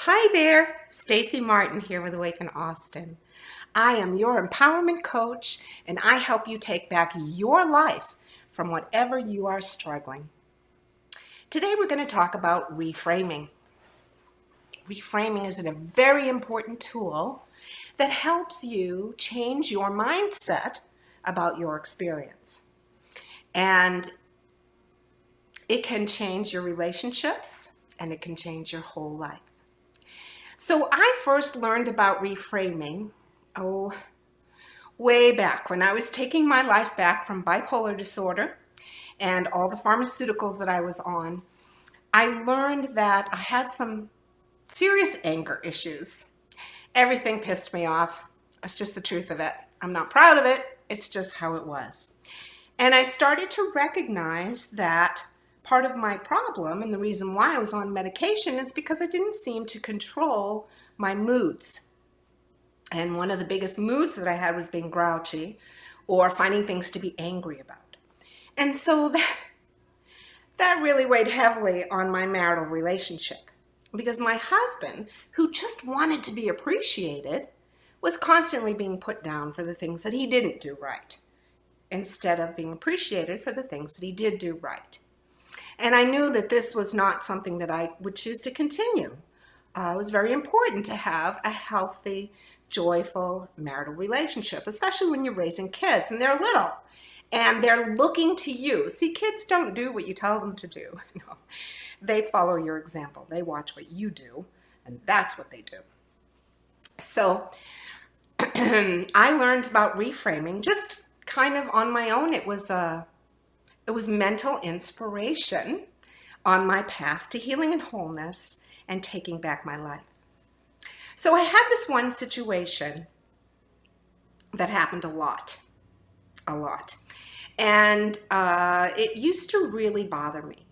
Hi there, Stacy Martin here with Awaken Austin. I am your empowerment coach and I help you take back your life from whatever you are struggling. Today we're going to talk about reframing. Reframing is a very important tool that helps you change your mindset about your experience. And it can change your relationships and it can change your whole life. So I first learned about reframing, way back when I was taking my life back from bipolar disorder and all the pharmaceuticals that I was on. I learned that I had some serious anger issues. Everything pissed me off. That's just the truth of it. I'm not proud of it. It's just how it was. And I started to recognize that part of my problem and the reason why I was on medication is because I didn't seem to control my moods. And one of the biggest moods that I had was being grouchy or finding things to be angry about. And so that really weighed heavily on my marital relationship because my husband, who just wanted to be appreciated, was constantly being put down for the things that he didn't do right instead of being appreciated for the things that he did do right. And I knew that this was not something that I would choose to continue. It was very important to have a healthy, joyful marital relationship, especially when you're raising kids and they're little and they're looking to you. See, kids don't do what you tell them to do. No, they follow your example. They watch what you do, and that's what they do. So I learned about reframing just kind of on my own. It was mental inspiration on my path to healing and wholeness and taking back my life. So I had this one situation that happened a lot. And it used to really bother me.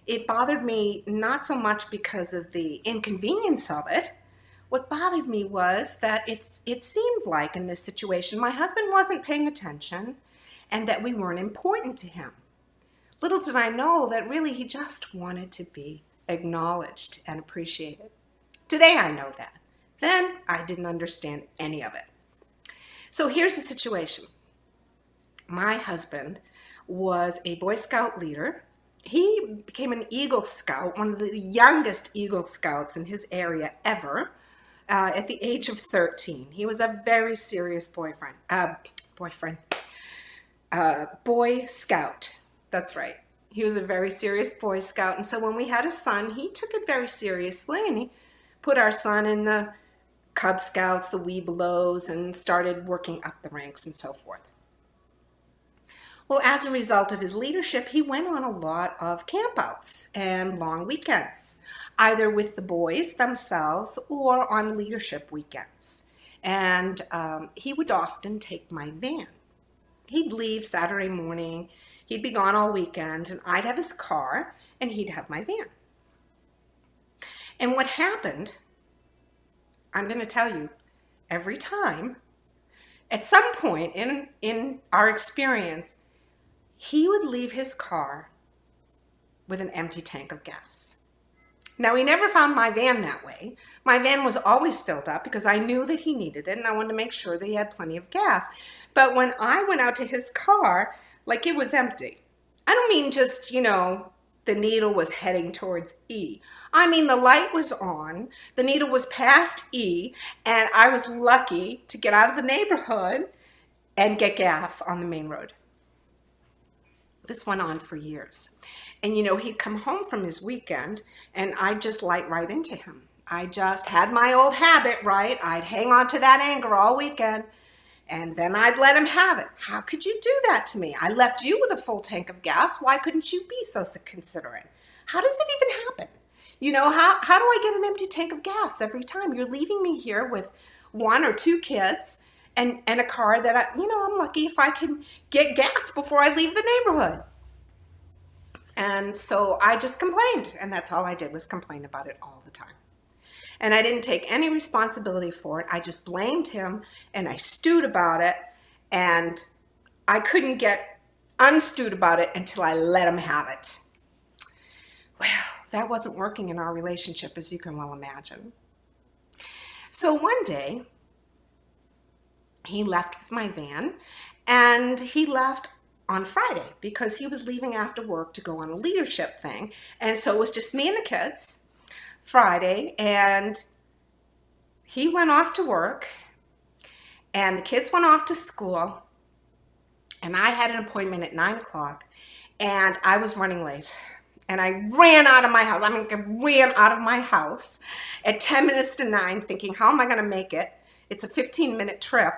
It bothered me not so much because of the inconvenience of it. What bothered me was that it seemed like in this situation, my husband wasn't paying attention and that we weren't important to him. Little did I know that really he just wanted to be acknowledged and appreciated. Today I know that. Then I didn't understand any of it. So here's the situation. My husband was a Boy Scout leader. He became an Eagle Scout, one of the youngest Eagle Scouts in his area ever, at the age of 13. He was a very serious Boy Scout. That's right. He was a very serious Boy Scout. And so when we had a son, he took it very seriously and he put our son in the Cub Scouts, the Webelos, and started working up the ranks and so forth. Well, as a result of his leadership, he went on a lot of campouts and long weekends, either with the boys themselves or on leadership weekends. And he would often take my van. He'd leave Saturday morning, he'd be gone all weekend, and I'd have his car, and he'd have my van. And what happened, I'm going to tell you, every time, at some point in our experience, he would leave his car with an empty tank of gas. Now, he never found my van that way. My van was always filled up because I knew that he needed it and I wanted to make sure that he had plenty of gas. But when I went out to his car, like it was empty. I don't mean just, the needle was heading towards E. I mean, the light was on, the needle was past E, and I was lucky to get out of the neighborhood and get gas on the main road. This went on for years. And he'd come home from his weekend and I'd just light right into him. I just had my old habit, right? I'd hang on to that anger all weekend and then I'd let him have it. How could you do that to me? I left you with a full tank of gas. Why couldn't you be so considerate? How does it even happen? How do I get an empty tank of gas every time? You're leaving me here with one or two kids and a car that I'm lucky if I can get gas before I leave the neighborhood. And so I just complained, and that's all I did was complain about it all the time. And I didn't take any responsibility for it. I just blamed him, and I stewed about it, and I couldn't get unstewed about it until I let him have it. Well, that wasn't working in our relationship, as you can well imagine. So one day, he left with my van, and he left on Friday because he was leaving after work to go on a leadership thing. And so it was just me and the kids Friday, and he went off to work, and the kids went off to school, and I had an appointment at 9 o'clock, and I was running late. And I ran out of my house. I ran out of my house at 10 minutes to 9 thinking, how am I going to make it? It's a 15-minute trip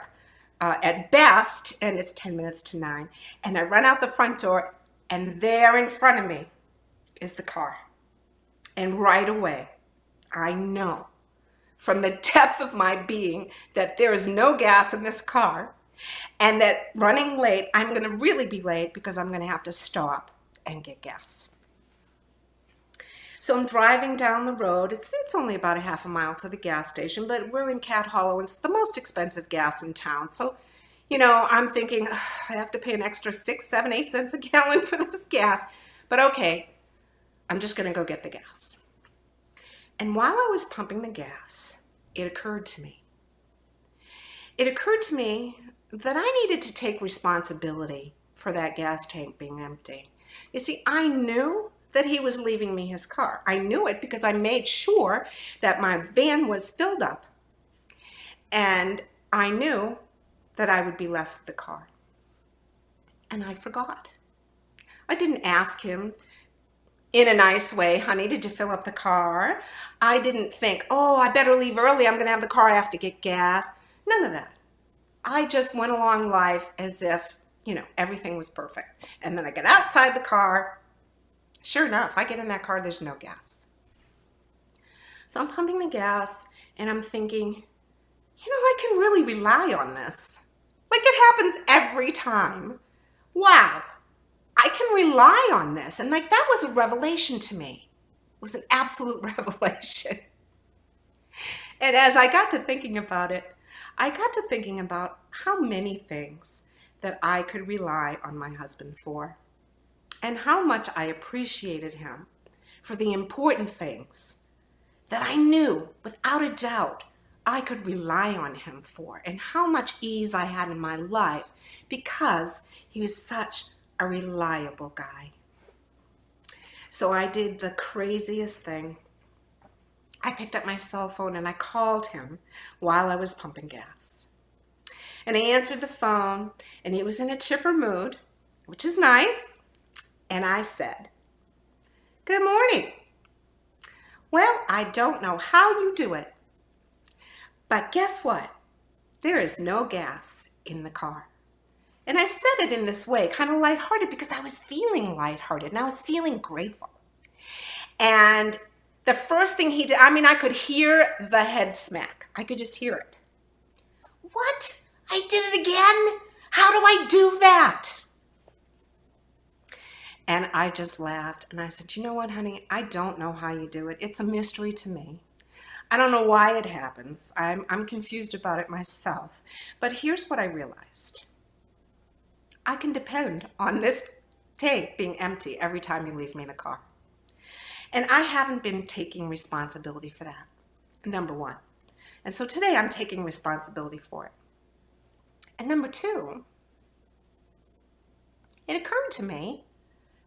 at best, and it's 10 minutes to 9. And I run out the front door, and there in front of me is the car. And right away, I know from the depth of my being that there is no gas in this car, and that running late, I'm going to really be late because I'm going to have to stop and get gas. So I'm driving down the road. It's only about a half a mile to the gas station, but we're in Cat Hollow, and it's the most expensive gas in town. So, I'm thinking, I have to pay an extra 6, 7, 8 cents a gallon for this gas. But okay, I'm just going to go get the gas. And while I was pumping the gas, it occurred to me. It occurred to me that I needed to take responsibility for that gas tank being empty. You see, I knew that he was leaving me his car. I knew it because I made sure that my van was filled up. And I knew that I would be left with the car. And I forgot. I didn't ask him in a nice way, honey, did you fill up the car? I didn't think, oh, I better leave early. I'm going to have the car. I have to get gas. None of that. I just went along life as if, everything was perfect. And then I get outside the car. Sure enough, I get in that car, there's no gas. So I'm pumping the gas, and I'm thinking, I can really rely on this. Like, it happens every time. Wow, I can rely on this. And that was a revelation to me. It was an absolute revelation. And as I got to thinking about it, I got to thinking about how many things that I could rely on my husband for, and how much I appreciated him for the important things that I knew without a doubt I could rely on him for, and how much ease I had in my life because he was such a reliable guy. So I did the craziest thing. I picked up my cell phone and I called him while I was pumping gas. And he answered the phone, and he was in a chipper mood, which is nice. And I said, "Good morning. Well, I don't know how you do it, but guess what? There is no gas in the car." And I said it in this way, kind of lighthearted, because I was feeling lighthearted and I was feeling grateful. And the first thing he did, I could hear the head smack. I could just hear it. What? I did it again? How do I do that? And I just laughed and I said, "You know what, honey? I don't know how you do it. It's a mystery to me. I don't know why it happens. I'm confused about it myself. But here's what I realized. I can depend on this tank being empty every time you leave me in the car. And I haven't been taking responsibility for that, number one. And so today I'm taking responsibility for it. And number two, it occurred to me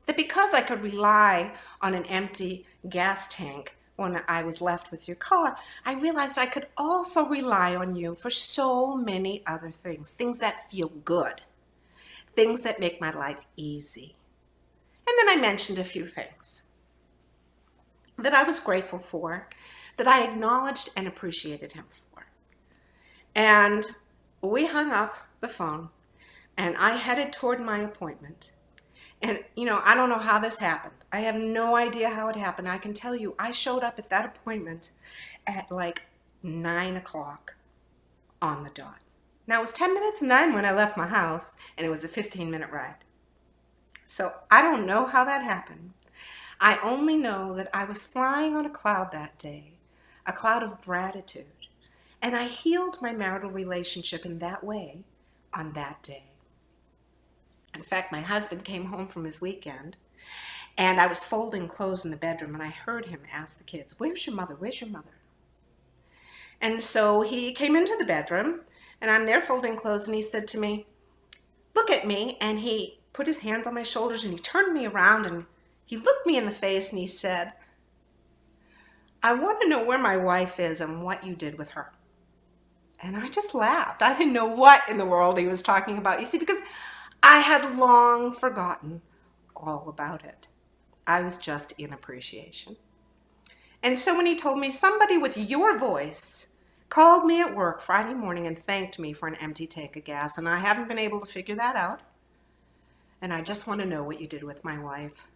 that because I could rely on an empty gas tank when I was left with your car, I realized I could also rely on you for so many other things, things that feel good, things that make my life easy. And then I mentioned a few things that I was grateful for, that I acknowledged and appreciated him for. And we hung up the phone, and I headed toward my appointment. And, I don't know how this happened. I have no idea how it happened. I can tell you, I showed up at that appointment at 9 o'clock on the dot. Now, it was 10 minutes to 9 when I left my house, and it was a 15-minute ride. So I don't know how that happened. I only know that I was flying on a cloud that day, a cloud of gratitude, and I healed my marital relationship in that way on that day. In fact, my husband came home from his weekend, and I was folding clothes in the bedroom, and I heard him ask the kids, "Where's your mother? Where's your mother?" And so he came into the bedroom, and I'm there folding clothes, and he said to me, "Look at me." And he put his hands on my shoulders, and he turned me around, and he looked me in the face, and he said, "I want to know where my wife is and what you did with her." And I just laughed. I didn't know what in the world he was talking about. You see, because I had long forgotten all about it. I was just in appreciation. And so when he told me, "Somebody with your voice called me at work Friday morning and thanked me for an empty tank of gas, and I haven't been able to figure that out, and I just want to know what you did with my wife."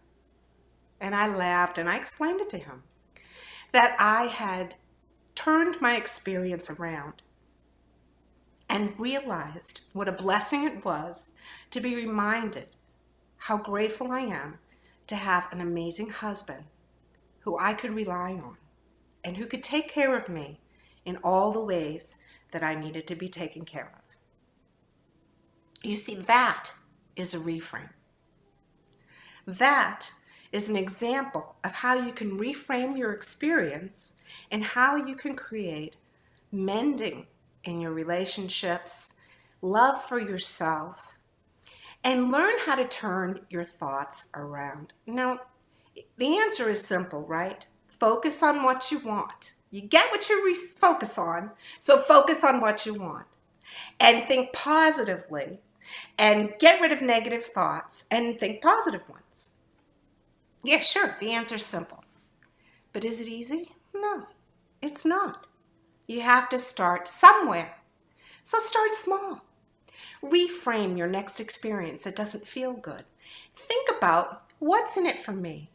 And I laughed, and I explained it to him, that I had turned my experience around and realized what a blessing it was to be reminded how grateful I am to have an amazing husband who I could rely on and who could take care of me in all the ways that I needed to be taken care of. You see, that is a reframe. That is an example of how you can reframe your experience and how you can create mending in your relationships, love for yourself, and learn how to turn your thoughts around. Now, the answer is simple, right? Focus on what you want. You get what you focus on, so focus on what you want. And think positively, and get rid of negative thoughts, and think positive ones. Yeah, sure, the answer's simple. But is it easy? No, it's not. You have to start somewhere. So start small. Reframe your next experience that doesn't feel good. Think about, what's in it for me?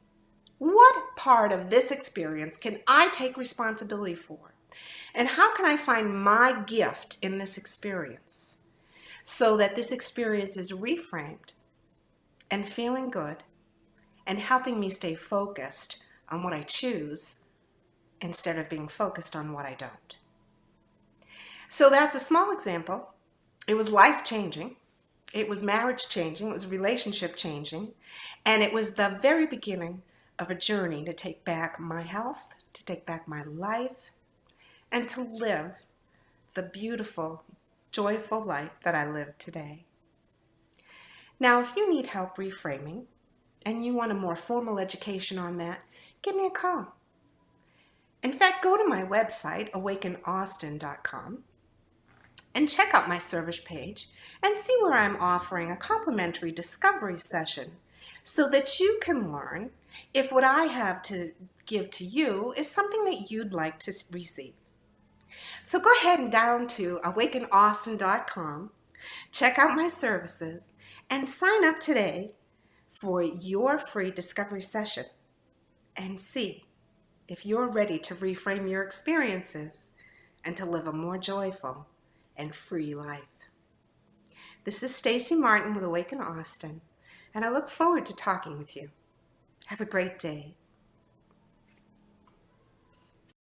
What part of this experience can I take responsibility for? And how can I find my gift in this experience so that this experience is reframed and feeling good and helping me stay focused on what I choose instead of being focused on what I don't? So that's a small example. It was life-changing. It was marriage-changing. It was relationship-changing. And it was the very beginning of a journey to take back my health, to take back my life, and to live the beautiful, joyful life that I live today. Now, if you need help reframing and you want a more formal education on that, give me a call. In fact, go to my website, awakenoaustin.com, and check out my service page and see where I'm offering a complimentary discovery session so that you can learn if what I have to give to you is something that you'd like to receive. So go ahead and down to awakenoaustin.com, check out my services, and sign up today for your free discovery session and see if you're ready to reframe your experiences and to live a more joyful and free life. This is Stacy Martin with Awaken Austin, and I look forward to talking with you. Have a great day.